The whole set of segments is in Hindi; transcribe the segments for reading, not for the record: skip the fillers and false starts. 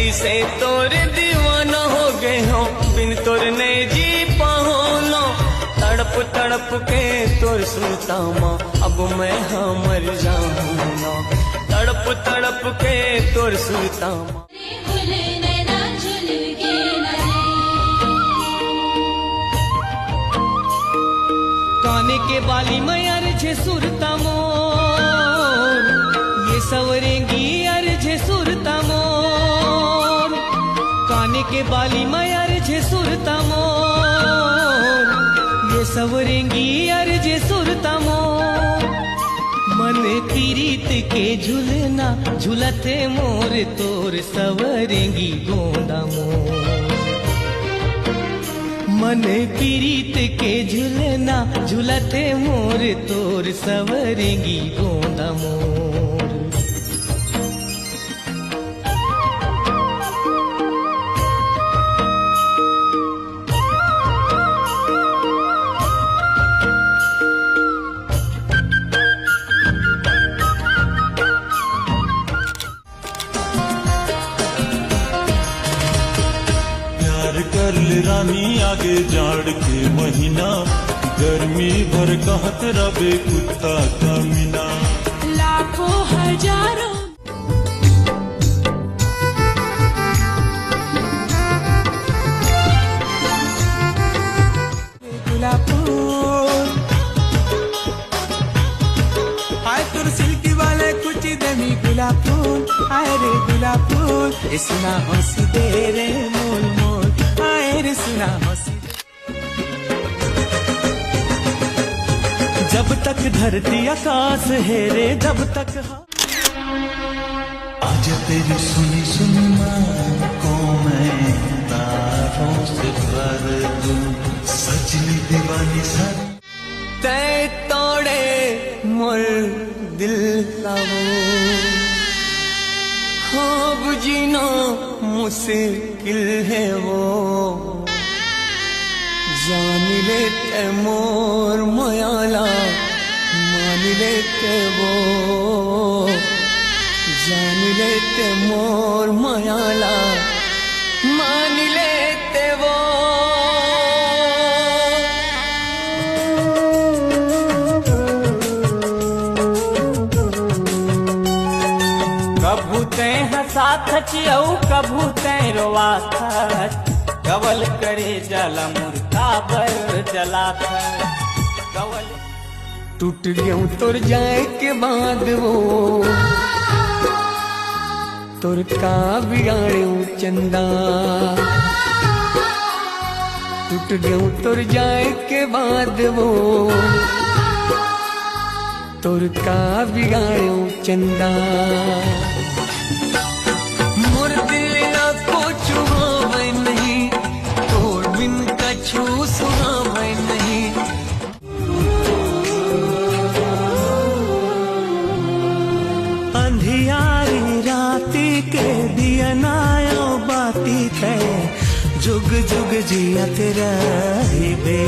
ऐसे तोर दीवाना हो गए हो, बिन तोर ने जी पाहोलो। तड़प तड़प के तोर सुनता माँ, अब मैं हाँ मर जाऊंगा। तड़प तड़प के तोर सुनता माँ। काने के बाली में अर्झे सुरता मोर, ये सवरेंगी अर्झे सुरता मोर। काने के बाली में अर्झे सुरता मोर, ये सवरेंगी अर्झे सुरता मोर। मन पीरीत के झुलना झुलते मोर, तोर सवरेंगी गोंदा मोर। मन पीरीत के झुलना झुलते मोर, तोर सवरेंगी गोंदा मोर। कर ले रानी आगे जाड़ के महीना, गर्मी भर कहत रबे कुत्ता कमीना। लाखों हजारों गुलाब फूल, हाय तुर सिल्की वाले कुछ दमी गुलाब फूल। हाय रे गुलाब फूल, इतना हंसी दे रे मोल मोल। हाय रे सुना हंसी। जब तक धरती आकाश है रे, जब तक आज तेरी सुनी सुनी मान को मैं तारों से भर दूं, सजनी दीवानी सारी। तै तोड़े मोर दिल लावो, ख्वाब जीना मुश्किल है वो। जान लेते मोर मयाला, मान लेते वो। जान लेते मोर मयाला, मान लेते वो। कभू तै हंसा खचियौ, कभू तै रोवा खच। कवल करे जला मुर्दा बर जला खच। कवल टूट गयूं तोर जाए के बाद वो, तोर का बिगाड़ूं चंदा। टूट गयूं तोर जाए के बाद वो, तोर का बिगाड़ूं चंदा। मोर दिल ना को छुआवे नहीं, तोर बिन कछु सुहावे नहीं। अंधियारी राती के दिया नायो बाती थे, जुग जुग जियत रहिबे।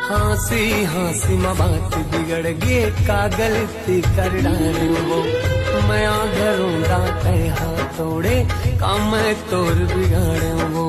हंसी हंसी में बात बिगड़ गे, का गलती कर डाली वो। मैं घरों दाते हाथ तोड़े, काम तोर बिगाड़े वो।